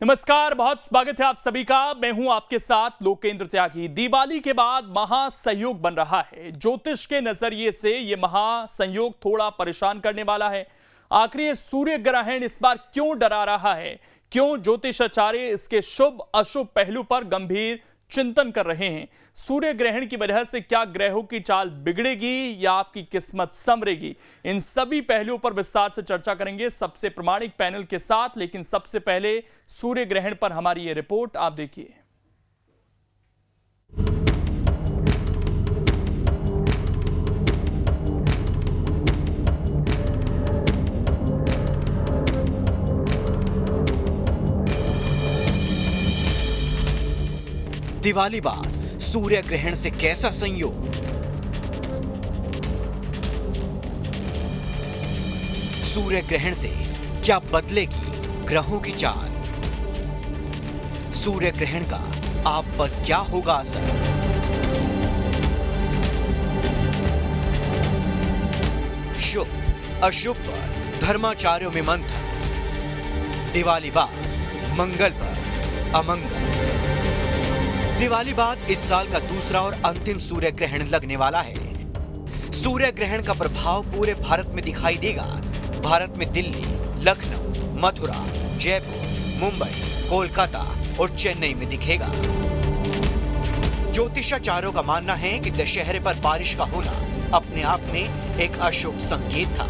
नमस्कार, बहुत स्वागत है आप सभी का। मैं हूं आपके साथ लोकेंद्र त्यागी। दिवाली के बाद महासंयोग बन रहा है। ज्योतिष के नजरिए से यह महासंयोग थोड़ा परेशान करने वाला है। आखिर ये सूर्य ग्रहण इस बार क्यों डरा रहा है? क्यों ज्योतिषाचार्य इसके शुभ अशुभ पहलू पर गंभीर चिंतन कर रहे हैं? सूर्य ग्रहण की वजह से क्या ग्रहों की चाल बिगड़ेगी या आपकी किस्मत संवरेगी? इन सभी पहलुओं पर विस्तार से चर्चा करेंगे सबसे प्रामाणिक पैनल के साथ। लेकिन सबसे पहले सूर्य ग्रहण पर हमारी ये रिपोर्ट आप देखिए। दिवाली बाद सूर्य ग्रहण से कैसा संयोग? सूर्य ग्रहण से क्या बदलेगी ग्रहों की चाल? सूर्य ग्रहण का आप पर क्या होगा असर? शुभ अशुभ पर धर्माचार्यों में मंथन। दिवाली बाद मंगल पर अमंगल। दिवाली बाद इस साल का दूसरा और अंतिम सूर्य ग्रहण लगने वाला है। सूर्य ग्रहण का प्रभाव पूरे भारत में दिखाई देगा। भारत में दिल्ली, लखनऊ, मथुरा, जयपुर, मुंबई, कोलकाता और चेन्नई में दिखेगा। ज्योतिषाचार्यों का मानना है कि दशहरे पर बारिश का होना अपने आप में एक अशुभ संकेत था।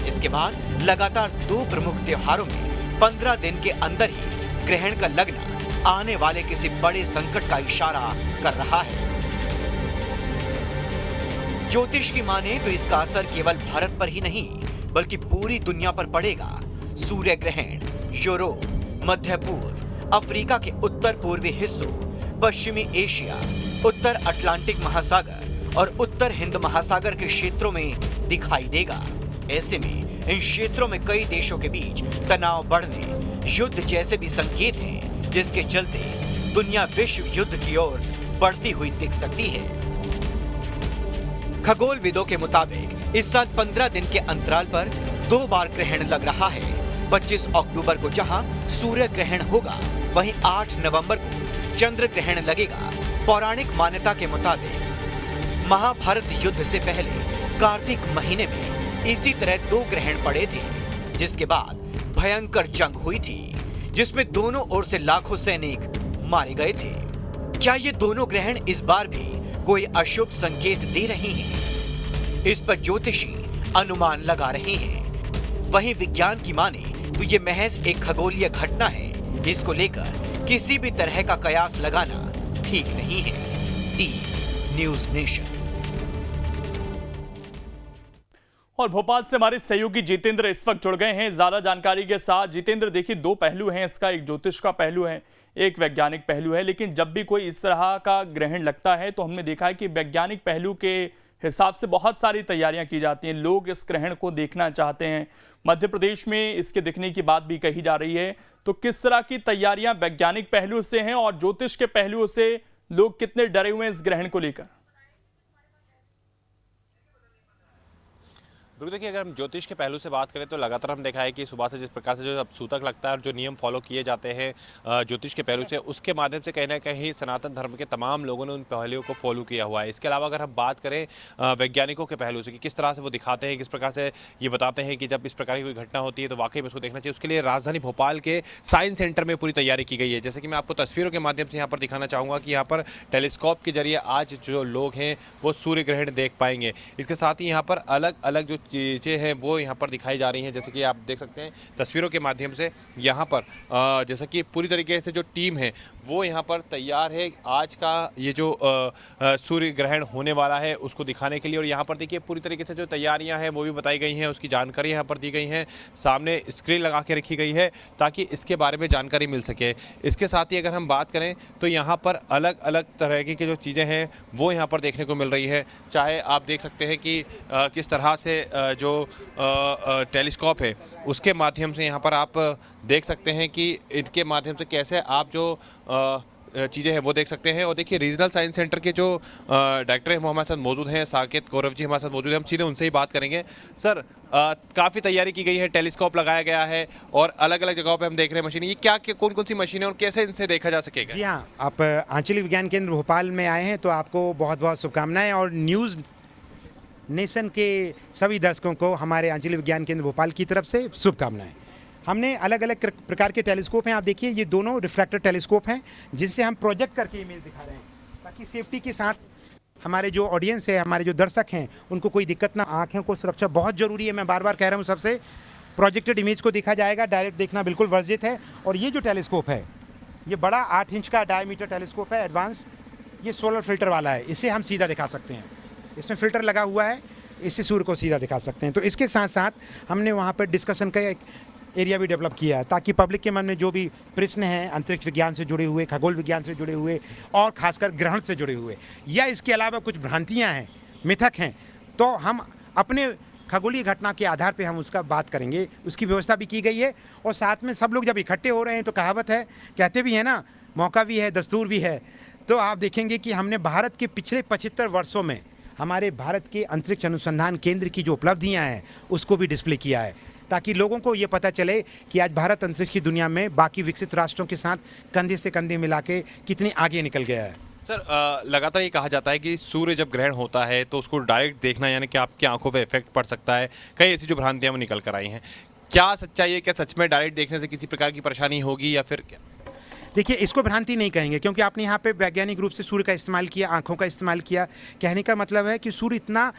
इसके बाद लगातार दो प्रमुख त्योहारों में 15 दिन के अंदर ही ग्रहण का लगना आने वाले किसी बड़े संकट का इशारा कर रहा है। ज्योतिष की माने तो इसका असर केवल भारत पर ही नहीं बल्कि पूरी दुनिया पर पड़ेगा। सूर्य ग्रहण यूरोप, मध्य पूर्व, अफ्रीका के उत्तर पूर्वी हिस्सों, पश्चिमी एशिया, उत्तर अटलांटिक महासागर और उत्तर हिंद महासागर के क्षेत्रों में दिखाई देगा। ऐसे में इन क्षेत्रों में कई देशों के बीच तनाव बढ़ने, युद्ध जैसे भी संकेत हैं, जिसके चलते दुनिया विश्व युद्ध की ओर बढ़ती हुई दिख सकती है। खगोलविदों के मुताबिक इस साल 15 दिन के अंतराल पर 2 बार ग्रहण लग रहा है। 25 अक्टूबर को जहां सूर्य ग्रहण होगा, वहीं 8 नवंबर को चंद्र ग्रहण लगेगा। पौराणिक मान्यता के मुताबिक महाभारत युद्ध से पहले कार्तिक महीने में इसी तरह 2 ग्रहण पड़े थे, जिसके बाद भयंकर जंग हुई थी जिसमें दोनों ओर से लाखों सैनिक मारे गए थे। क्या ये दोनों ग्रहण इस बार भी कोई अशुभ संकेत दे रहे हैं? इस पर ज्योतिषी अनुमान लगा रहे हैं। वहीं विज्ञान की माने तो ये महज एक खगोलीय घटना है। इसको लेकर किसी भी तरह का कयास लगाना ठीक नहीं है। T news nation. और भोपाल से हमारे सहयोगी जितेंद्र इस वक्त जुड़ गए हैं ज्यादा जानकारी के साथ। जितेंद्र, देखिए 2 पहलू हैं इसका, एक ज्योतिष का पहलू है, एक वैज्ञानिक पहलू है। लेकिन जब भी कोई इस तरह का ग्रहण लगता है तो हमने देखा है कि वैज्ञानिक पहलू के हिसाब से बहुत सारी तैयारियां की जाती हैं। लोग इस ग्रहण को देखना चाहते हैं। मध्य प्रदेश में इसके दिखने की बात भी कही जा रही है। तो किस तरह की तैयारियां वैज्ञानिक पहलू से हैं और ज्योतिष के पहलुओं से लोग कितने डरे हुए हैं इस ग्रहण को लेकर? बिल्कुल, देखिए अगर हम ज्योतिष के पहलू से बात करें तो लगातार हम देखा है कि सुबह से जिस प्रकार से जो अब सूतक लगता है और जो नियम फॉलो किए जाते हैं ज्योतिष के पहलू से, उसके माध्यम से कहीं ना कहीं सनातन धर्म के तमाम लोगों ने उन पहलुओं को फॉलो किया हुआ है। इसके अलावा अगर हम बात करें वैज्ञानिकों के पहलू से कि किस तरह से वो दिखाते हैं, किस प्रकार से ये बताते हैं कि जब इस प्रकार की कोई घटना होती है तो वाकई में उसको देखना चाहिए, उसके लिए राजधानी भोपाल के साइंस सेंटर में पूरी तैयारी की गई है। जैसे कि मैं आपको तस्वीरों के माध्यम से यहाँ पर दिखाना चाहूँगा कि यहाँ पर टेलीस्कोप के जरिए आज जो लोग हैं वो सूर्य ग्रहण देख पाएंगे। इसके साथ ही यहाँ पर अलग अलग जो चीज़ें हैं वो यहाँ पर दिखाई जा रही हैं। जैसे कि आप देख सकते हैं तस्वीरों के माध्यम से यहाँ पर जैसे कि पूरी तरीके से जो टीम है वो यहाँ पर तैयार है आज का ये जो सूर्य ग्रहण होने वाला है उसको दिखाने के लिए। और यहाँ पर देखिए पूरी तरीके से जो तैयारियाँ हैं वो भी बताई गई हैं, उसकी जानकारी यहाँ पर दी गई हैं, सामने स्क्रीन लगा के रखी गई है ताकि इसके बारे में जानकारी मिल सके। इसके साथ ही अगर हम बात करें तो यहाँ पर अलग अलग तरह की जो चीज़ें हैं वो यहाँ पर देखने को मिल रही है। चाहे आप देख सकते हैं कि किस तरह से जो टेलीस्कोप है उसके माध्यम से यहाँ पर आप देख सकते हैं कि इनके माध्यम से कैसे आप जो चीज़ें हैं वो देख सकते हैं। और देखिए रीजनल साइंस सेंटर के जो डायरेक्टर हैं वो हमारे साथ मौजूद हैं, साकेत गौरव जी हमारे साथ मौजूद हैं। हम सीधे उनसे ही बात करेंगे। सर, काफ़ी तैयारी की गई है, टेलीस्कोप लगाया गया है और अलग अलग जगहों पे हम देख रहे हैं मशीनें। ये क्या कौन कौन सी मशीनें और कैसे इनसे देखा जा सकेगा? जी हाँ, आप आंचलिक विज्ञान केंद्र भोपाल में आए हैं तो आपको बहुत बहुत शुभकामनाएं, और न्यूज़ नेशन के सभी दर्शकों को हमारे आंचलिक विज्ञान केंद्र भोपाल की तरफ से शुभकामनाएं। हमने अलग अलग प्रकार के टेलीस्कोप हैं, आप देखिए ये दोनों रिफ्रैक्टर टेलीस्कोप हैं जिनसे हम प्रोजेक्ट करके इमेज दिखा रहे हैं, ताकि सेफ्टी के साथ हमारे जो ऑडियंस है, हमारे जो दर्शक हैं, उनको कोई दिक्कत ना। आँखों को सुरक्षा बहुत ज़रूरी है, मैं बार बार कह रहा हूँ सबसे। प्रोजेक्टेड इमेज को देखा जाएगा, डायरेक्ट देखना बिल्कुल वर्जित है। और ये जो टेलीस्कोप है, ये बड़ा 8 इंच का डायमीटर टेलीस्कोप है, एडवांस। ये सोलर फिल्टर वाला है, इसे हम सीधा दिखा सकते हैं। इसमें फ़िल्टर लगा हुआ है, इससे सूर्य को सीधा दिखा सकते हैं। तो इसके साथ साथ हमने वहाँ पर डिस्कशन का एक एरिया भी डेवलप किया है, ताकि पब्लिक के मन में जो भी प्रश्न हैं अंतरिक्ष विज्ञान से जुड़े हुए, खगोल विज्ञान से जुड़े हुए और खासकर ग्रहण से जुड़े हुए, या इसके अलावा कुछ भ्रांतियाँ हैं, मिथक हैं, तो हम अपने खगोलीय घटना के आधार पे हम उसका बात करेंगे। उसकी व्यवस्था भी की गई है। और साथ में सब लोग जब इकट्ठे हो रहे हैं तो कहावत है, कहते भी हैं ना, मौका भी है दस्तूर भी है। तो आप देखेंगे कि हमने भारत के पिछले 75 वर्षों में हमारे भारत के अंतरिक्ष अनुसंधान केंद्र की जो उपलब्धियां हैं उसको भी डिस्प्ले किया है, ताकि लोगों को ये पता चले कि आज भारत अंतरिक्ष की दुनिया में बाकी विकसित राष्ट्रों के साथ कंधे से कंधे मिला के कितनी आगे निकल गया है। सर, लगातार ये कहा जाता है कि सूर्य जब ग्रहण होता है तो उसको डायरेक्ट देखना यानी कि आपकी आंखों पे इफेक्ट पड़ सकता है। कई ऐसी जो भ्रांतियां वो निकल कर आई हैं, क्या सच्चाई है? क्या सच में डायरेक्ट देखने से किसी प्रकार की परेशानी होगी या फिर क्या? देखिए, इसको भ्रांति नहीं कहेंगे, क्योंकि आपने यहाँ पे वैज्ञानिक रूप से सूर्य का इस्तेमाल किया, आंखों का इस्तेमाल किया। कहने का मतलब है कि सूर्य इतना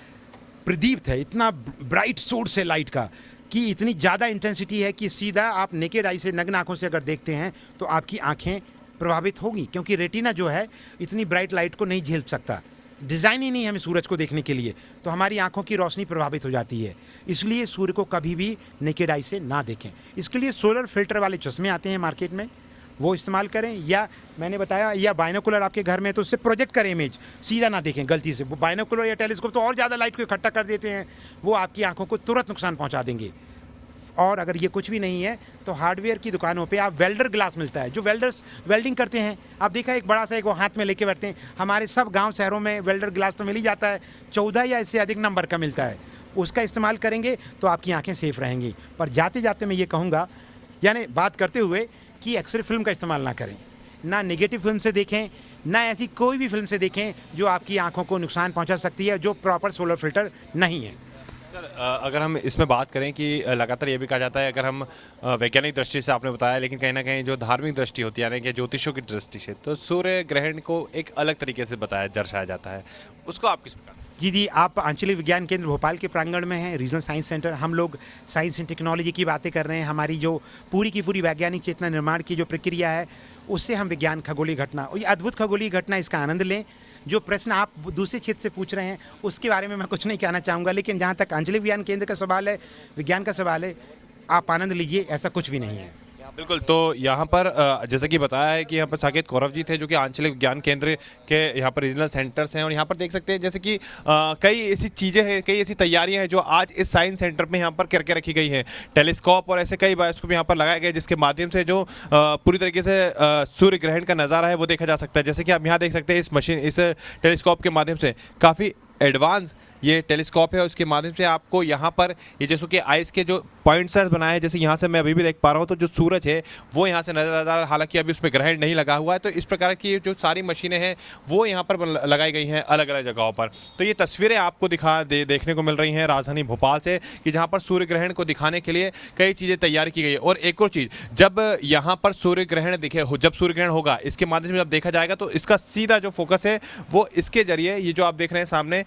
प्रदीप्त है, इतना ब्राइट सोर्स है लाइट का, कि इतनी ज़्यादा इंटेंसिटी है कि सीधा आप नेकेड आई से, नग्न आंखों से अगर देखते हैं तो आपकी आंखें प्रभावित होगी, क्योंकि रेटिना जो है इतनी ब्राइट लाइट को नहीं झेल सकता। डिज़ाइन ही नहीं है हमें सूरज को देखने के लिए, तो हमारी आंखों की रोशनी प्रभावित हो जाती है। इसलिए सूर्य को कभी भी नेकेड आई से ना देखें। इसके लिए सोलर फिल्टर वाले चश्मे आते हैं मार्केट में, वो इस्तेमाल करें, या मैंने बताया, या बाइनोकुलर आपके घर में तो उससे प्रोजेक्ट करें इमेज, सीधा ना देखें गलती से। वो बाइनोकुलर या टेलीस्कोप तो और ज़्यादा लाइट को इकट्ठा कर देते हैं, वो आपकी आंखों को तुरंत नुकसान पहुंचा देंगे। और अगर ये कुछ भी नहीं है तो हार्डवेयर की दुकानों पे आप वेल्डर ग्लास मिलता है, जो वेल्डर्स वेल्डिंग करते हैं, आप देखा एक बड़ा सा एक वो हाथ में लेके बैठते हैं। हमारे सब गाँव शहरों में वेल्डर ग्लास तो मिल ही जाता है, 14 या इससे अधिक नंबर का मिलता है। उसका इस्तेमाल करेंगे तो आपकी आँखें सेफ रहेंगी। पर जाते जाते मैं ये कहूँगा, यानी बात करते हुए, कि एक्सरे फिल्म का इस्तेमाल ना करें, ना नेगेटिव फिल्म से देखें, ना ऐसी कोई भी फिल्म से देखें जो आपकी आंखों को नुकसान पहुंचा सकती है, जो प्रॉपर सोलर फिल्टर नहीं है। सर, अगर हम इसमें बात करें कि लगातार ये भी कहा जाता है, अगर हम वैज्ञानिक दृष्टि से आपने बताया, लेकिन कहीं ना कहीं जो धार्मिक दृष्टि होती है यानी कि ज्योतिषों की दृष्टि से, तो सूर्य ग्रहण को एक अलग तरीके से दर्शाया जाता है, उसको आप किस प्रकार? जी, आप आंचलिक विज्ञान केंद्र भोपाल के प्रांगण में हैं, रीजनल साइंस सेंटर। हम लोग साइंस एंड टेक्नोलॉजी की बातें कर रहे हैं। हमारी जो पूरी की पूरी वैज्ञानिक चेतना निर्माण की जो प्रक्रिया है, उससे हम विज्ञान, खगोलीय घटना और ये अद्भुत खगोलीय घटना, इसका आनंद लें। जो प्रश्न आप दूसरे क्षेत्र से पूछ रहे हैं उसके बारे में मैं कुछ नहीं कहना चाहूँगा, लेकिन जहाँ तक आंचलिक विज्ञान केंद्र का सवाल है, विज्ञान का सवाल है, आप आनंद लीजिए, ऐसा कुछ भी नहीं है। बिल्कुल। तो यहाँ पर जैसा कि बताया है कि यहाँ पर साकेत कौरव जी थे, जो कि आंचलिक विज्ञान केंद्र के यहाँ पर रीजनल सेंटर्स हैं, और यहाँ पर देख सकते हैं जैसे कि कई ऐसी चीज़ें हैं, कई ऐसी तैयारियां हैं जो आज इस साइंस सेंटर में यहाँ पर करके रखी गई हैं। टेलीस्कोप और ऐसे कई बायोस्कोप यहाँ पर लगाए गए, जिसके माध्यम से जो पूरी तरीके से सूर्य ग्रहण का नज़ारा है वो देखा जा सकता है। जैसे कि आप यहाँ देख सकते हैं, इस टेलीस्कोप के माध्यम से काफ़ी एडवांस ये टेलीस्कोप है, और उसके माध्यम से आपको यहाँ पर ये जैसे कि आइस के जो पॉइंट्स बनाए हैं, जैसे यहाँ से मैं अभी भी देख पा रहा हूँ, तो जो सूरज है वो यहाँ से नजर आ रहा है, हालांकि अभी उसमें ग्रहण नहीं लगा हुआ है। तो इस प्रकार की जो सारी मशीनें हैं वो यहाँ पर लगाई गई हैं अलग अलग जगहों पर। तो ये तस्वीरें आपको देखने को मिल रही हैं राजधानी भोपाल से, कि जहाँ पर सूर्य ग्रहण को दिखाने के लिए कई चीज़ें तैयार की गई है। और एक और चीज़, जब यहाँ पर सूर्य ग्रहण जब सूर्य ग्रहण होगा, इसके माध्यम से जब देखा जाएगा तो इसका सीधा जो फोकस है वो इसके जरिए, ये जो आप देख रहे हैं सामने,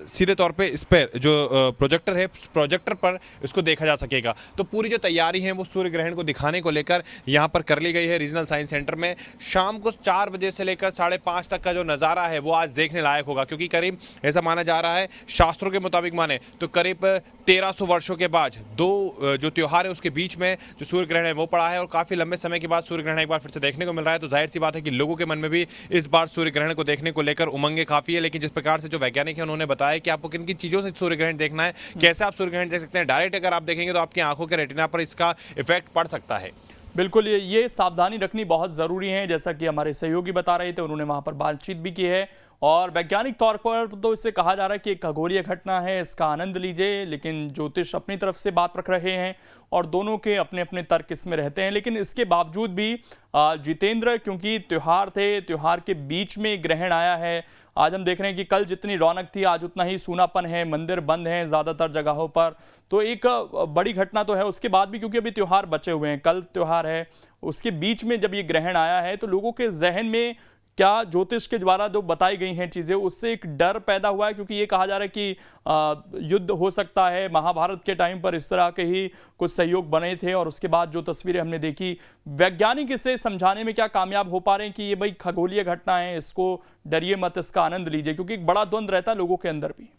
सीधे तौर पे इस पर जो प्रोजेक्टर है, प्रोजेक्टर पर इसको देखा जा सकेगा। तो पूरी जो तैयारी है वो सूर्य ग्रहण को दिखाने को लेकर यहाँ पर कर ली गई है रीजनल साइंस सेंटर में। शाम को 4 बजे से लेकर 5:30 तक का जो नज़ारा है वो आज देखने लायक होगा, क्योंकि करीब ऐसा माना जा रहा है, शास्त्रों के मुताबिक माने तो करीब 1300 वर्षों के बाद दो जो त्यौहार है उसके बीच में जो सूर्य ग्रहण है वो पड़ा है, और काफ़ी लंबे समय के बाद सूर्य ग्रहण एक बार फिर से देखने को मिल रहा है। तो जाहिर सी बात है कि लोगों के मन में भी इस बार सूर्य ग्रहण को देखने को लेकर उमंगे काफ़ी है। लेकिन जिस प्रकार से जो वैज्ञानिक है उन्होंने बताया कि आपको किन किन चीज़ों से सूर्य ग्रहण देखना है, कैसे आप सूर्य ग्रहण देख सकते हैं, डायरेक्ट अगर आप देखेंगे तो आपकी आंखों के रेटिना पर इसका इफेक्ट पड़ सकता है। बिल्कुल, ये सावधानी रखनी बहुत ज़रूरी है। जैसा कि हमारे सहयोगी बता रहे थे, उन्होंने वहाँ पर बातचीत भी की है और वैज्ञानिक तौर पर तो इसे कहा जा रहा है कि एक खगोलीय घटना है, इसका आनंद लीजिए। लेकिन ज्योतिष अपनी तरफ से बात रख रहे हैं और दोनों के अपने अपने तर्क इसमें रहते हैं। लेकिन इसके बावजूद भी जितेंद्र, क्योंकि त्यौहार थे, त्यौहार के बीच में ग्रहण आया है। आज हम देख रहे हैं कि कल जितनी रौनक थी, आज उतना ही सूनापन है, मंदिर बंद हैं ज़्यादातर जगहों पर। तो एक बड़ी घटना तो है। उसके बाद भी क्योंकि अभी त्यौहार बचे हुए हैं, कल त्यौहार है, उसके बीच में जब ये ग्रहण आया है तो लोगों के जहन में क्या ज्योतिष के द्वारा जो बताई गई हैं चीज़ें, उससे एक डर पैदा हुआ है? क्योंकि ये कहा जा रहा है कि युद्ध हो सकता है। महाभारत के टाइम पर इस तरह के ही कुछ सहयोग बने थे और उसके बाद जो तस्वीरें हमने देखी, वैज्ञानिक इसे समझाने में क्या कामयाब हो पा रहे हैं कि ये भाई खगोलीय घटना है, इसको डरिए मत, इसका आनंद लीजिए? क्योंकि एक बड़ा द्वंद्व रहता है लोगों के अंदर भी।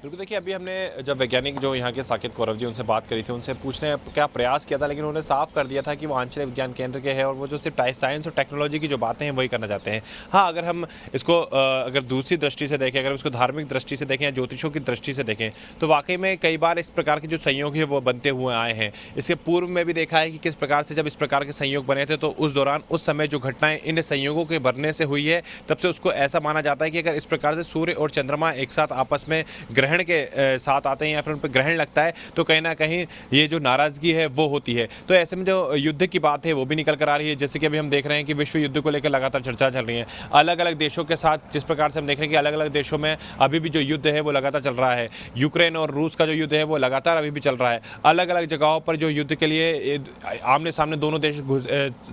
बिल्कुल, देखिए अभी हमने जब वैज्ञानिक जो यहाँ के साकेत कौरव जी उनसे बात करी थी, उनसे पूछने का प्रयास किया था, लेकिन उन्होंने साफ कर दिया था कि वो आंचलिक विज्ञान केंद्र के हैं और वो जो सिर्फ साइंस और टेक्नोलॉजी की जो बातें हैं वही करना चाहते हैं। हाँ, अगर हम इसको अगर दूसरी दृष्टि से देखें, अगर इसको धार्मिक दृष्टि से देखें या ज्योतिषों की दृष्टि से देखें, तो वाकई में कई बार इस प्रकार के जो संयोग है वो बनते हुए आए हैं। इसके पूर्व में भी देखा है कि किस प्रकार से जब इस प्रकार के संयोग बने थे तो उस दौरान उस समय जो घटनाएं इन संयोगों के बनने से हुई है, तब से उसको ऐसा माना जाता है कि अगर इस प्रकार से सूर्य और चंद्रमा एक साथ आपस में ग्रहण के साथ आते हैं या फिर उन पर ग्रहण लगता है तो कहीं ना कहीं ये जो नाराजगी है वो होती है। तो ऐसे में जो युद्ध की बात है वो भी निकल कर आ रही है। जैसे कि अभी हम देख रहे हैं कि विश्व युद्ध को लेकर लगातार चर्चा चल रही है अलग अलग देशों के साथ। जिस प्रकार से हम देख रहे हैं कि अलग अलग देशों में अभी भी जो युद्ध है वो लगातार चल रहा है। यूक्रेन और रूस का जो युद्ध है वो लगातार अभी भी चल रहा है। अलग अलग जगहों पर जो युद्ध के लिए आमने सामने दोनों देश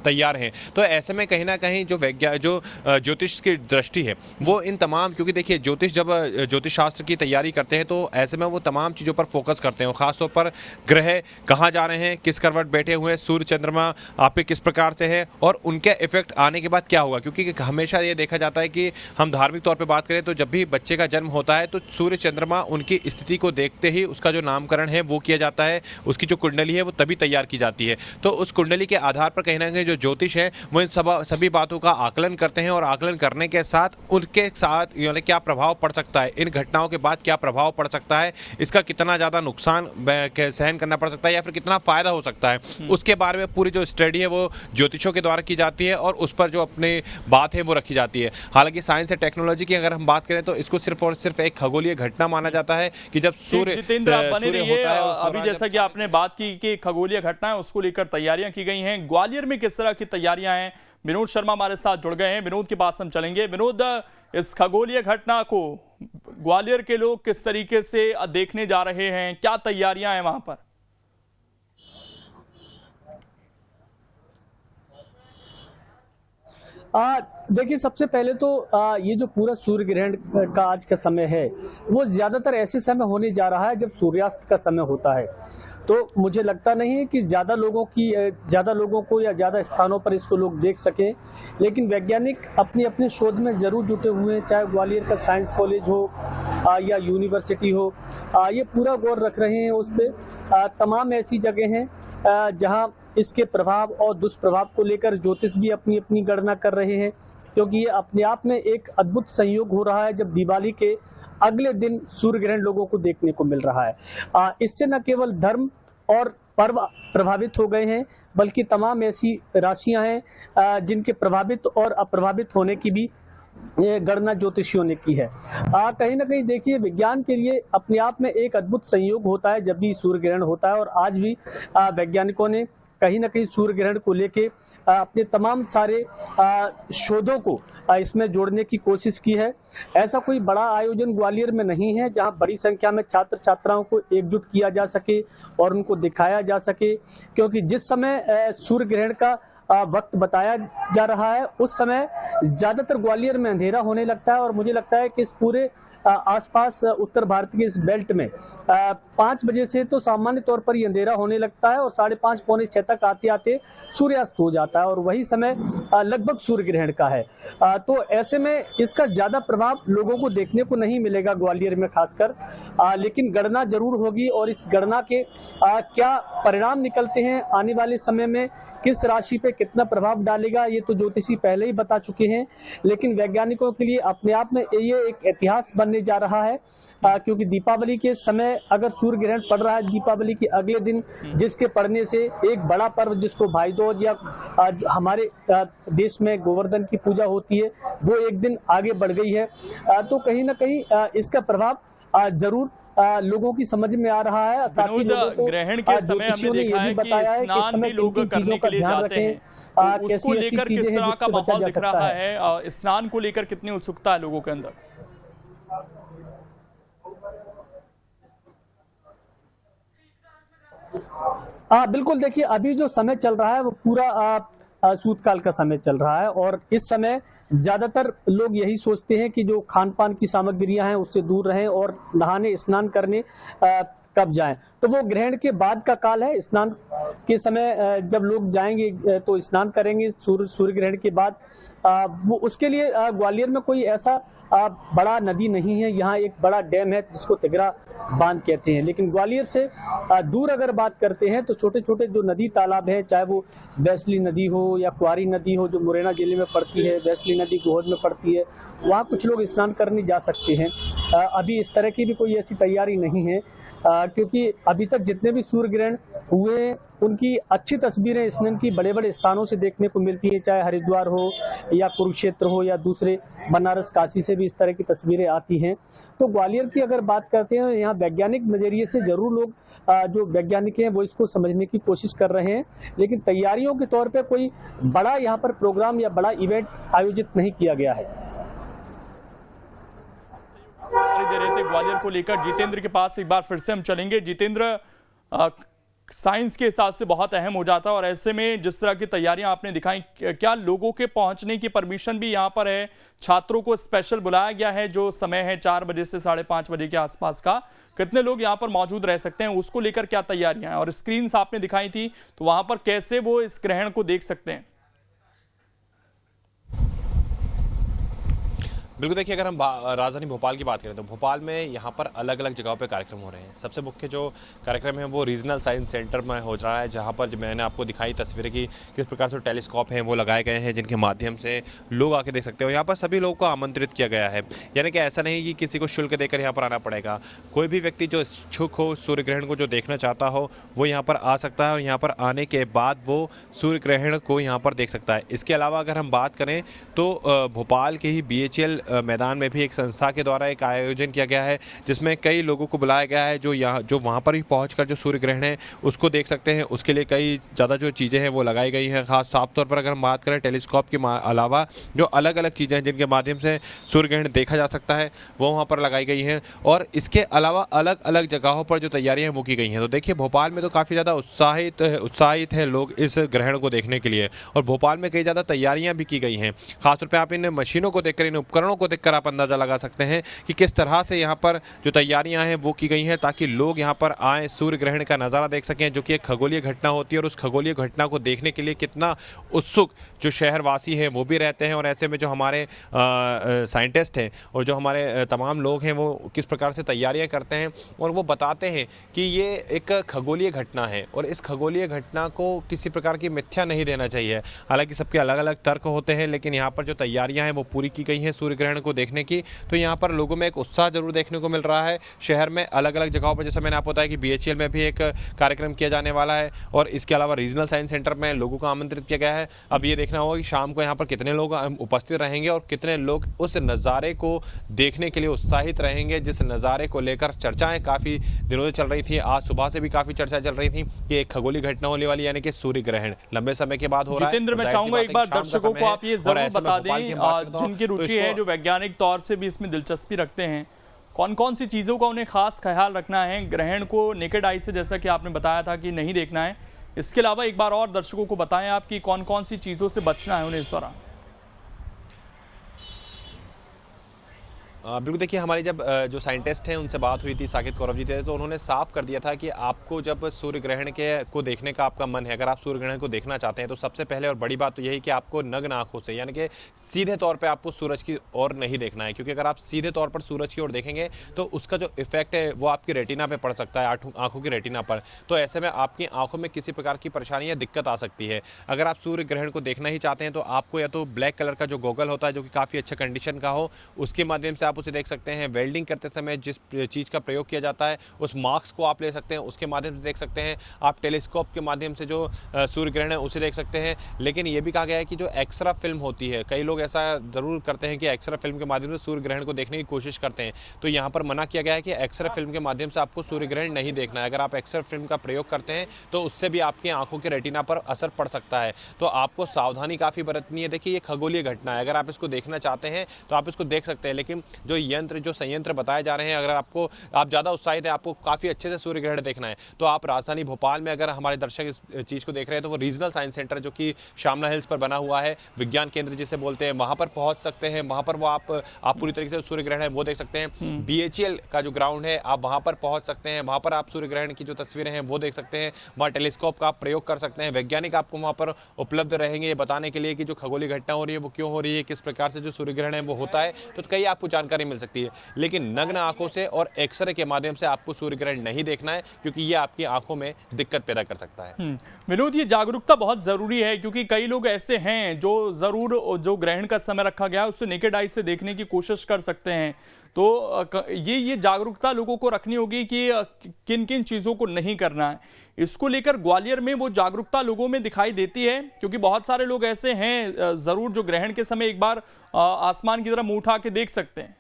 तैयार हैं। तो ऐसे में कहीं ना कहीं जो ज्योतिष की दृष्टि है वो इन तमाम, क्योंकि देखिए ज्योतिष जब ज्योतिष शास्त्र की तैयारी करते हैं तो ऐसे में वो तमाम चीज़ों पर फोकस करते हैं। खासतौर पर ग्रह कहाँ जा रहे हैं, किस करवट बैठे हुए हैं, सूर्य चंद्रमा आप पे किस प्रकार से है और उनके इफेक्ट आने के बाद क्या होगा। क्योंकि हमेशा ये देखा जाता है कि हम धार्मिक तौर पे बात करें तो जब भी बच्चे का जन्म होता है तो सूर्य चंद्रमा उनकी स्थिति को देखते ही उसका जो नामकरण है वो किया जाता है। उसकी जो कुंडली है वो तभी तैयार की जाती है। तो उस कुंडली के आधार पर कहीं ना कहीं जो ज्योतिष है वो इन सभी बातों का आकलन करते हैं और आकलन करने के साथ उनके साथ यानी क्या प्रभाव पड़ सकता है, इन घटनाओं के बाद क्या प्रभाव पड़ सकता है, इसका कितना ज़्यादा नुकसान सहन करना पड़ सकता है या फिर कितना फ़ायदा हो सकता है, उसके बारे में पूरी जो स्टडी है वो ज्योतिषों के द्वारा की जाती है और उस पर जो अपनी बात है वो रखी जाती है। हालांकि साइंस और टेक्नोलॉजी की अगर हम बात करें तो इसको सिर्फ और सिर्फ एक खगोलीय घटना माना जाता है कि जब सूर्य जितेंद्र आप बने रहिए। अभी जैसा कि आपने बात की कि खगोलीय घटना है, उसको लेकर तैयारियां की गई हैं। ग्वालियर में किस तरह की तैयारियां हैं, विनोद शर्मा हमारे साथ जुड़ गए हैं। विनोद के पास हम चलेंगे। विनोद, इस खगोलीय घटना को ग्वालियर के लोग किस तरीके से देखने जा रहे हैं, क्या तैयारियां हैं वहां पर? देखिए, सबसे पहले तो ये जो पूरा सूर्य ग्रहण का आज का समय है वो ज्यादातर ऐसे समय होने जा रहा है जब सूर्यास्त का समय होता है। तो मुझे लगता नहीं है कि ज्यादा लोगों को या ज्यादा स्थानों पर इसको लोग देख सकें, लेकिन वैज्ञानिक अपनी अपने शोध में जरूर जुटे हुए हैं। चाहे ग्वालियर का साइंस कॉलेज हो या यूनिवर्सिटी हो, ये पूरा गौर रख रहे हैं उस पर। तमाम ऐसी जगह हैं जहां इसके प्रभाव और दुष्प्रभाव को लेकर ज्योतिष भी अपनी अपनी गणना कर रहे हैं, क्योंकि ये अपने आप में एक अद्भुत संयोग हो रहा है जब दिवाली के अगले दिन सूर्य ग्रहण लोगों को देखने को मिल रहा है। इससे न केवल धर्म और पर्व प्रभावित हो गए हैं, बल्कि तमाम ऐसी राशियां हैं जिनके प्रभावित और अप्रभावित होने की भी गणना ज्योतिषियों ने की है। कहीं ना कहीं देखिए, विज्ञान के लिए अपने आप में एक अद्भुत संयोग होता है जब भी सूर्य ग्रहण होता है। और आज भी वैज्ञानिकों ने कहीं ना कहीं सूर्य ग्रहण को लेके अपने तमाम सारे शोधों को इसमें जोड़ने की कोशिश की है। ऐसा कोई बड़ा आयोजन ग्वालियर में नहीं है जहां बड़ी संख्या में छात्र छात्राओं को एकजुट किया जा सके और उनको दिखाया जा सके, क्योंकि जिस समय सूर्य ग्रहण का वक्त बताया जा रहा है उस समय ज्यादातर ग्वालियर में अंधेरा होने लगता है। और मुझे लगता है कि इस पूरे आसपास उत्तर भारत के इस बेल्ट में 5 बजे से तो सामान्य तौर पर ये अंधेरा होने लगता है और 5:30 पौने 6 तक आते आते सूर्यास्त हो जाता है और वही समय लगभग सूर्य ग्रहण का है। तो ऐसे में इसका ज्यादा प्रभाव लोगों को देखने को नहीं मिलेगा ग्वालियर में खासकर, लेकिन गणना जरूर होगी और इस गणना के क्या परिणाम निकलते हैं आने वाले समय में, किस राशि पे कितना प्रभाव डालेगा, ये तो ज्योतिषी पहले ही बता चुके हैं। लेकिन वैज्ञानिकों के लिए अपने आप में ये एक इतिहास बनने पड़ने जा रहा है, क्योंकि दीपावली के समय अगर सूर्य ग्रहण पड़ रहा है दीपावली के अगले दिन, जिसके पड़ने से एक बड़ा पर्व जिसको भाई दूज या हमारे देश में गोवर्धन की पूजा होती है वो एक दिन आगे बढ़ गई है। तो कहीं ना कहीं इसका प्रभाव जरूर लोगों की समझ में आ रहा है। साथ ही लोगों को ग्रहण के समय हमने देखा है कि स्नान भी लोग करने के लिए जाते हैं, तो उसको लेकर किस तरह का माहौल दिख रहा है? स्नान को लेकर कितनी उत्सुकता है लोगों के अंदर? बिल्कुल, देखिए अभी जो समय चल रहा है वो पूरा शीतकाल का समय चल रहा है और इस समय ज्यादातर लोग यही सोचते हैं कि जो खान पान की सामग्रियां हैं उससे दूर रहें और नहाने स्नान करने कब जाएं। तो वो ग्रहण के बाद का काल है। स्नान के समय जब लोग जाएंगे तो स्नान करेंगे सूर्य ग्रहण के बाद। वो उसके लिए ग्वालियर में कोई ऐसा बड़ा नदी नहीं है। यहाँ एक बड़ा डैम है जिसको तिगरा बांध कहते हैं, लेकिन ग्वालियर से दूर अगर बात करते हैं तो छोटे छोटे जो नदी तालाब है, चाहे वो बैसली नदी हो या कुआरी नदी हो जो मुरैना जिले में पड़ती है, बैसली नदी गोहद में पड़ती है, वहाँ कुछ लोग स्नान करने जा सकते हैं। अभी इस तरह की भी कोई ऐसी तैयारी नहीं है, क्योंकि अभी तक जितने भी सूर्य ग्रहण हुए उनकी अच्छी तस्वीरें स्नान की बड़े बड़े स्थानों से देखने को मिलती है, चाहे हरिद्वार हो या कुरुक्षेत्र हो या दूसरे बनारस काशी से भी इस तरह की तस्वीरें आती हैं। तो ग्वालियर की अगर बात करते हैं, यहाँ वैज्ञानिक नजरिए से जरूर लोग जो वैज्ञानिक हैं वो इसको समझने की कोशिश कर रहे हैं, लेकिन तैयारियों के तौर पर कोई बड़ा यहाँ पर प्रोग्राम या बड़ा इवेंट आयोजित नहीं किया गया है। दे रहे थे ग्वालियर को लेकर। जितेंद्र के पास एक बार फिर से हम चलेंगे। जितेंद्र, साइंस के हिसाब से बहुत अहम हो जाता है और ऐसे में जिस तरह की तैयारियां आपने दिखाई, क्या लोगों के पहुंचने की परमिशन भी यहां पर है? छात्रों को स्पेशल बुलाया गया है, जो समय है 4 बजे से 5:30 बजे के आसपास का, कितने लोग यहां पर मौजूद रह सकते हैं, उसको लेकर क्या तैयारियां हैं? और स्क्रीन आपने दिखाई थी तो वहां पर कैसे वो इस ग्रहण को देख सकते हैं? बिल्कुल, देखिए अगर हम राजधानी भोपाल की बात करें तो भोपाल में यहाँ पर अलग अलग जगहों पे कार्यक्रम हो रहे हैं। सबसे मुख्य जो कार्यक्रम है वो रीजनल साइंस सेंटर में हो रहा है, जहाँ पर मैंने आपको दिखाई तस्वीरें कि किस प्रकार से टेलीस्कोप हैं वो लगाए गए हैं, जिनके माध्यम से लोग आके देख सकते हो। यहाँ पर सभी लोगों को आमंत्रित किया गया है, यानी कि ऐसा नहीं कि किसी को शुल्क देकर यहाँ पर आना पड़ेगा। कोई भी व्यक्ति जो इच्छुक हो, सूर्य ग्रहण को जो देखना चाहता हो, वो यहाँ पर आ सकता है और यहाँ पर आने के बाद वो सूर्य ग्रहण को यहाँ पर देख सकता है। इसके अलावा अगर हम बात करें तो भोपाल के ही BHL मैदान में भी एक संस्था के द्वारा एक आयोजन किया गया है, जिसमें कई लोगों को बुलाया गया है जो वहाँ पर ही पहुँचकर जो सूर्य ग्रहण है उसको देख सकते हैं। उसके लिए कई ज़्यादा जो चीज़ें हैं वो लगाई गई हैं। खास साफ तौर पर अगर हम बात करें टेलीस्कोप के अलावा जो अलग अलग चीज़ें हैं जिनके माध्यम से सूर्य ग्रहण देखा जा सकता है वो वहाँ पर लगाई गई हैं। और इसके अलावा अलग अलग जगहों पर जो तैयारियाँ हैं वो की गई हैं। तो देखिए भोपाल में तो काफ़ी ज़्यादा उत्साहित हैं लोग इस ग्रहण को देखने के लिए, और भोपाल में कई ज़्यादा तैयारियाँ भी की गई हैं। खासतौर पर आप इन मशीनों को देखकर, इन उपकरणों को देखकर आप अंदाज़ा लगा सकते हैं कि किस तरह से यहाँ पर जो तैयारियां हैं वो की गई हैं, ताकि लोग यहाँ पर आए, सूर्य ग्रहण का नज़ारा देख सकें, जो कि एक खगोलीय घटना होती है। और उस खगोलीय घटना को देखने के लिए कितना उत्सुक जो शहरवासी हैं वो भी रहते हैं। और ऐसे में जो हमारे साइंटिस्ट हैं और जो हमारे तमाम लोग हैं वो किस प्रकार से तैयारियाँ करते हैं, और वो बताते हैं कि ये एक खगोलीय घटना है और इस खगोलीय घटना को किसी प्रकार की मिथ्या नहीं देना चाहिए। हालांकि सबके अलग अलग तर्क होते हैं, लेकिन यहाँ पर जो तैयारियां हैं वो पूरी की गई हैं सूर्य ग्रहण को देखने की। तो यहाँ पर लोगों में एक उत्साह जरूर देखने को मिल रहा है। शहर में अलग अलग जगहों पर, जैसे मैंने आपको बताया कि BHL में भी एक कार्यक्रम किया जाने वाला है, और इसके अलावा रीजनल साइंस सेंटर में लोगों को आमंत्रित किया गया है। अब ये देखना होगा कि शाम को यहाँ पर कितने लोग उपस्थित रहेंगे और कितने लोग उस नज़ारे को देखने के लिए उत्साहित रहेंगे, जिस नज़ारे को लेकर चर्चाएं काफ़ी दिनों से चल रही थी। आज सुबह से भी काफ़ी चर्चा चल रही थी कि एक खगोलीय घटना होने वाली, यानी कि सूर्य ग्रहण लंबे समय के बाद हो रहा है। जितेंद्र, मैं चाहूंगा एक बार दर्शकों को आप ये जरूर बता दें, जिनकी रुचि है, जो वैज्ञानिक तौर से भी इसमें दिलचस्पी रखते हैं, कौन कौन सी चीज़ों का उन्हें खास ख्याल रखना है? ग्रहण को नेकेड आई से, जैसा कि आपने बताया था कि नहीं देखना है, इसके अलावा एक बार और दर्शकों को बताएं आप कि कौन कौन सी चीज़ों से बचना है उन्हें इस दौरान। बिल्कुल, देखिए हमारी जब जो साइंटिस्ट हैं उनसे बात हुई थी, साकेत कौरव जी थे, तो उन्होंने साफ कर दिया था कि आपको जब सूर्य ग्रहण को देखने का आपका मन है, अगर आप सूर्य ग्रहण को देखना चाहते हैं तो सबसे पहले और बड़ी बात तो यही कि आपको नग्न आंखों से, यानी कि सीधे तौर पे आपको सूरज की ओर नहीं देखना है, क्योंकि अगर आप सीधे तौर पर सूरज की ओर देखेंगे तो उसका जो इफेक्ट है वो आपकी रेटिना पे पड़ सकता है, आंखों की रेटिना पर। तो ऐसे में आपकी आंखों में किसी प्रकार की परेशानी या दिक्कत आ सकती है। अगर आप सूर्य ग्रहण को देखना ही चाहते हैं तो आपको या तो ब्लैक कलर का जो गॉगल होता है, जो कि काफ़ी अच्छा कंडीशन का हो, उसके माध्यम से आप उसे देख सकते हैं। वेल्डिंग करते समय जिस चीज़ का प्रयोग किया जाता है उस मार्क्स को आप ले सकते हैं, उसके माध्यम से देख सकते हैं। आप टेलीस्कोप के माध्यम से जो सूर्य ग्रहण है उसे देख सकते हैं। लेकिन ये भी कहा गया है कि जो एक्सरा फिल्म होती है, कई लोग ऐसा ज़रूर करते हैं कि एक्सरा फिल्म के माध्यम से सूर्य ग्रहण को देखने की कोशिश करते हैं, तो यहाँ पर मना किया गया है कि एक्सरा फिल्म के माध्यम से आपको सूर्य ग्रहण नहीं देखना है। अगर आप एक्सरा फिल्म का प्रयोग करते हैं तो उससे भी आपकी आंखों के रेटिना पर असर पड़ सकता है, तो आपको सावधानी काफ़ी बरतनी है। देखिए, ये खगोलीय घटना है, अगर आप इसको देखना चाहते हैं तो आप इसको देख सकते हैं, लेकिन जो संयंत्र बताए जा रहे हैं, अगर आप ज़्यादा उत्साहित है, आपको काफ़ी अच्छे से सूर्य ग्रहण देखना है, तो आप राजधानी भोपाल में, अगर हमारे दर्शक इस चीज़ को देख रहे हैं, तो वो रीजनल साइंस सेंटर जो कि शामला हिल्स पर बना हुआ है, विज्ञान केंद्र जिसे बोलते हैं, वहाँ पर पहुँच सकते हैं। वहाँ पर वो आप पूरी तरीके से सूर्य ग्रहण है वो देख सकते हैं। BHEL का जो ग्राउंड है, आप वहाँ पर पहुँच सकते हैं, वहाँ पर आप सूर्य ग्रहण की जो तस्वीरें हैं वो देख सकते हैं। वहाँ टेलीस्कोप का आप प्रयोग कर सकते हैं। वैज्ञानिक आपको वहाँ पर उपलब्ध रहेंगे ये बताने के लिए कि जो खगोलीय घटना हो रही है वो क्यों हो रही है, किस प्रकार से जो सूर्य ग्रहण है वो होता है, तो कई आपको जानकारी मिल सकती है। लेकिन नग्न आंखों से और एक्सरे के माध्यम से आपको सूर्य ग्रहण नहीं देखना है, क्योंकि ये आपकी आंखों में दिक्कत पैदा कर सकता है। विनोद, ये जागरूकता बहुत जरूरी है, क्योंकि कई लोग ऐसे हैं जो जरूर जो ग्रहण का समय रखा गया है उससे नेकेड आई से देखने की कोशिश कर सकते हैं। तो ये जागरूकता लोगों को रखनी होगी कि किन किन चीज़ों को नहीं करना है। इसको लेकर ग्वालियर में वो जागरूकता लोगों में दिखाई देती है, क्योंकि बहुत सारे लोग ऐसे हैं जरूर जो ग्रहण के समय एक बार आसमान की तरफ मुंह उठा के देख सकते हैं।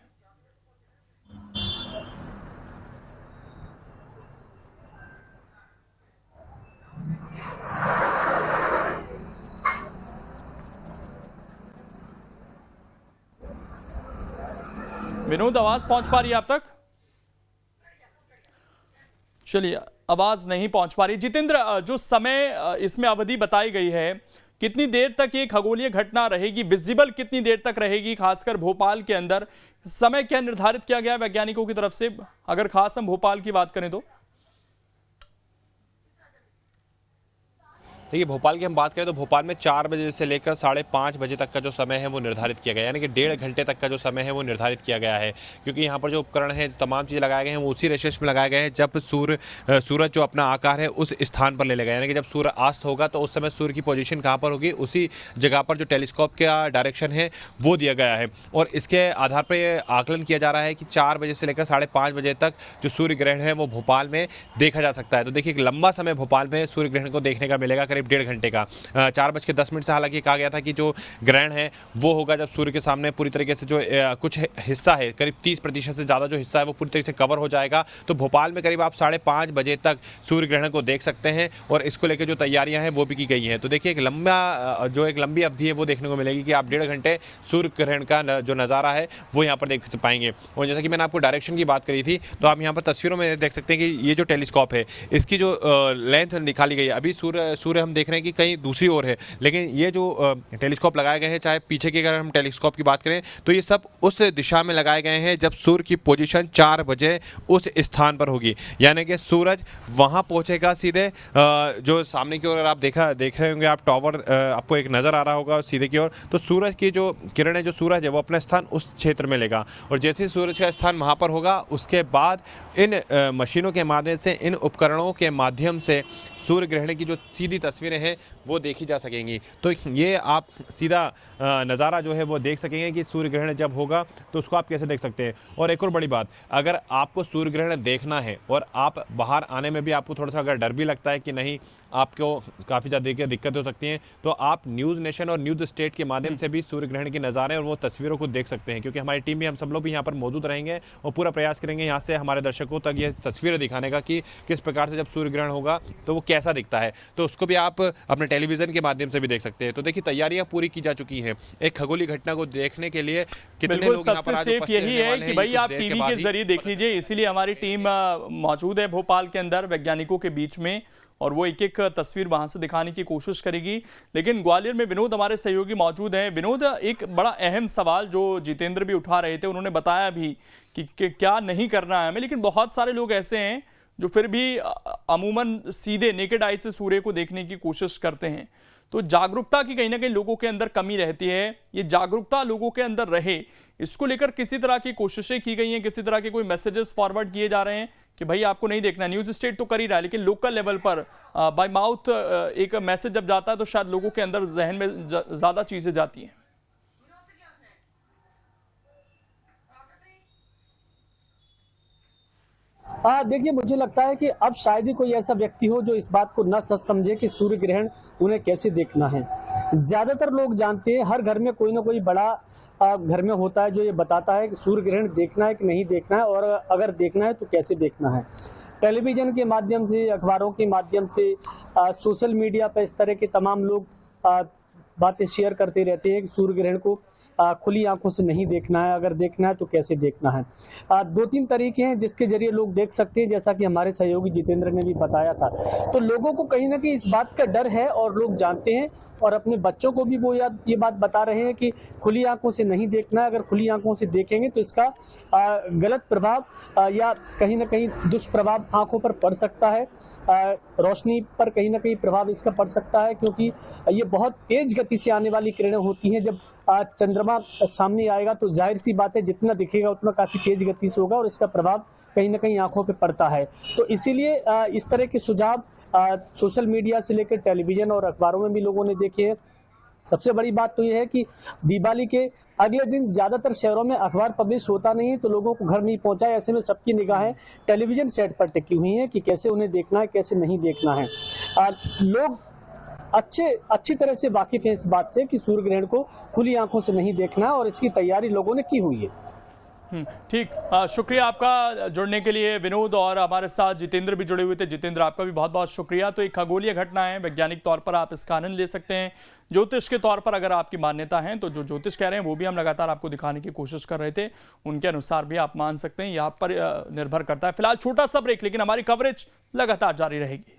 विनोद, आवाज पहुंच पा रही है आप तक? चलिए, आवाज नहीं पहुंच पा रही। जितेंद्र, जो समय इसमें अवधि बताई गई है, कितनी देर तक ये खगोलीय घटना रहेगी, विजिबल कितनी देर तक रहेगी, खासकर भोपाल के अंदर? समय क्या निर्धारित किया गया है वैज्ञानिकों की तरफ से, अगर खास हम भोपाल की बात करें तो? देखिए, भोपाल की हम बात करें तो भोपाल में 4 बजे से लेकर 5:30 बजे तक का जो समय है वो निर्धारित किया गया है, यानी कि 1.5 घंटे तक का जो समय है वो निर्धारित किया गया है। क्योंकि यहाँ पर जो उपकरण हैं, तमाम चीज़ें लगाए गए हैं, वो उसी रेशेस में लगाए गए हैं जब सूरज जो अपना आकार है उस स्थान पर ले लेगा, यानी कि जब सूर्य अस्त होगा तो उस समय सूर्य की पोजीशन कहाँ पर होगी, उसी जगह पर जो टेलीस्कोप का डायरेक्शन है वो दिया गया है। और इसके आधार पर यह आकलन किया जा रहा है कि 4 बजे से लेकर 5:30 बजे तक जो सूर्य ग्रहण है वो भोपाल में देखा जा सकता है। तो देखिए, एक लंबा समय भोपाल में सूर्य ग्रहण को देखने का मिलेगा, करीब 1.5 घंटे का। 4:10 से हालांकि कहा गया था कि जो ग्रहण है वो होगा जब सूर्य के सामने पूरी तरीके से जो कुछ हिस्सा है, करीब 30% से ज़्यादा जो हिस्सा है वो पूरी तरीके से कवर हो जाएगा। तो भोपाल में करीब आप 5:30 बजे तक सूर्य ग्रहण को देख सकते हैं, और इसको लेकर जो तैयारियां हैं वो भी की गई हैं। तो देखिए, एक लंबी अवधि है वो देखने को मिलेगी कि आप 1.5 घंटे सूर्य ग्रहण का जो नज़ारा है वो यहाँ पर देख पाएंगे। और जैसा कि मैंने आपको डायरेक्शन की बात करी थी, तो आप यहाँ पर तस्वीरों में देख सकते हैं कि ये जो टेलीस्कोप है इसकी जो लेंथ निकाली गई है, अभी सूर्य हम देख रहे हैं कि कहीं दूसरी ओर है, लेकिन ये जो टेलीस्कोप लगाए गए हैं, चाहे पीछे की अगर हम टेलीस्कोप की बात करें तो ये सब उस दिशा में लगाए गए हैं जब सूर्य की पोजीशन 4 बजे उस स्थान पर होगी, यानी कि सूरज वहां पहुंचेगा सीधे। जो सामने की ओर आप देख रहे होंगे, आप टावर आपको एक नज़र आ रहा होगा सीधे की ओर, तो सूरज की जो किरणें, जो सूरज है वो अपना स्थान उस क्षेत्र में लेगा, और जैसे ही सूरज का स्थान वहाँ पर होगा उसके बाद इन मशीनों के माध्यम से, इन उपकरणों के माध्यम से सूर्य ग्रहण की जो सीधी तस्वीरें हैं वो देखी जा सकेंगी। तो ये आप सीधा नज़ारा जो है वो देख सकेंगे कि सूर्य ग्रहण जब होगा तो उसको आप कैसे देख सकते हैं। और एक और बड़ी बात, अगर आपको सूर्य ग्रहण देखना है और आप बाहर आने में भी आपको थोड़ा सा अगर डर भी लगता है कि नहीं, आपको काफ़ी ज़्यादा दिक्कत हो सकती है, तो आप न्यूज़ नेशन और न्यूज़ स्टेट के माध्यम से भी सूर्य ग्रहण के नज़ारे और वो तस्वीरों को देख सकते हैं, क्योंकि हमारी टीम भी, हम सब लोग भी यहाँ पर मौजूद रहेंगे और पूरा प्रयास करेंगे यहाँ से हमारे दर्शकों तक ये तस्वीरें दिखाने का कि किस प्रकार से जब सूर्य ग्रहण होगा तो वो कैसा दिखता है। तो उसको भी आप अपने टेलीविजन के माध्यम से भी देख सकते हैं। तो देखिए, तैयारियां पूरी की जा चुकी हैं एक खगोलीय घटना को देखने के लिए। कितने लोग यहाँ पर आज सेफ यही है कि भाई आप टीवी के जरिए देख लीजिए, इसीलिए हमारी टीम मौजूद है भोपाल के अंदर वैज्ञानिकों के बीच में, और वो एक एक तस्वीर वहां से दिखाने की कोशिश करेगी। लेकिन ग्वालियर में विनोद हमारे सहयोगी मौजूद हैं। विनोद, एक बड़ा अहम सवाल जो जितेंद्र भी उठा रहे थे, उन्होंने बताया भी कि क्या नहीं करना है हमें, लेकिन बहुत सारे लोग ऐसे हैं जो फिर भी अमूमन सीधे नेकेड आई से सूर्य को देखने की कोशिश करते हैं। तो जागरूकता की कहीं ना कहीं लोगों के अंदर कमी रहती है। ये जागरूकता लोगों के अंदर रहे, इसको लेकर किसी तरह की कोशिशें की गई हैं, किसी तरह के कोई मैसेजेस फॉरवर्ड किए जा रहे हैं कि भाई आपको नहीं देखना। न्यूज़ स्टेट तो कर ही रहा है, लेकिन लोकल लेवल पर बाय माउथ एक मैसेज जब जाता है तो शायद लोगों के अंदर जहन में ज़्यादा चीज़ें जाती हैं। देखिए, मुझे लगता है कि अब शायद ही कोई ऐसा व्यक्ति हो जो इस बात को न सच समझे कि सूर्य ग्रहण उन्हें कैसे देखना है। ज्यादातर लोग जानते हैं, हर घर में कोई ना कोई बड़ा घर में होता है जो ये बताता है कि सूर्य ग्रहण देखना है कि नहीं देखना है, और अगर देखना है तो कैसे देखना है। टेलीविजन के माध्यम से, अखबारों के माध्यम से, सोशल मीडिया पर इस तरह के तमाम लोग बातें शेयर करते रहते हैं कि सूर्य ग्रहण को खुली आंखों से नहीं देखना है, अगर देखना है तो कैसे देखना है। 2-3 तरीके हैं जिसके जरिए लोग देख सकते हैं, जैसा कि हमारे सहयोगी जितेंद्र ने भी बताया था। तो लोगों को कहीं ना कहीं इस बात का डर है और लोग जानते हैं, और अपने बच्चों को भी वो ये बात बता रहे हैं कि खुली आंखों से नहीं देखना है, अगर खुली आंखों से देखेंगे तो इसका गलत प्रभाव या कहीं ना कहीं दुष्प्रभाव आंखों पर पड़ सकता है, रोशनी पर कहीं ना कहीं प्रभाव इसका पड़ सकता है, क्योंकि ये बहुत तेज गति से आने वाली किरणें होती हैं। जब चंद्रमा सामने आएगा तो जाहिर सी बात है, जितना दिखेगा उतना काफी तेज गति से होगा और इसका प्रभाव कहीं ना कहीं आंखों पे पड़ता है। तो इसीलिए इस तरह के सुझाव सोशल मीडिया से लेकर टेलीविजन और अखबारों में भी लोगों ने देखे हैं। सबसे बड़ी बात तो यह है कि दिवाली के अगले दिन ज्यादातर शहरों में अखबार पब्लिश होता नहीं है, तो लोगों को घर नहीं पहुंचा है। ऐसे में सबकी निगाहें टेलीविजन सेट पर टिकी हुई हैं कि कैसे उन्हें देखना है, कैसे नहीं देखना है। लोग अच्छी तरह से वाकिफ हैं इस बात से कि सूर्य ग्रहण को खुली आंखों से नहीं देखना है, और इसकी तैयारी लोगों ने की हुई है। ठीक, शुक्रिया आपका जुड़ने के लिए विनोद, और हमारे साथ जितेंद्र भी जुड़े हुए थे। जितेंद्र, आपका भी बहुत बहुत शुक्रिया। तो एक खगोलीय घटना है, वैज्ञानिक तौर पर आप इसका आनंद ले सकते हैं। ज्योतिष के तौर पर अगर आपकी मान्यता है तो जो ज्योतिष कह रहे हैं वो भी हम लगातार आपको दिखाने की कोशिश कर रहे थे, उनके अनुसार भी आप मान सकते हैं, यहाँ पर निर्भर करता है। फिलहाल छोटा सा ब्रेक, लेकिन हमारी कवरेज लगातार जारी रहेगी।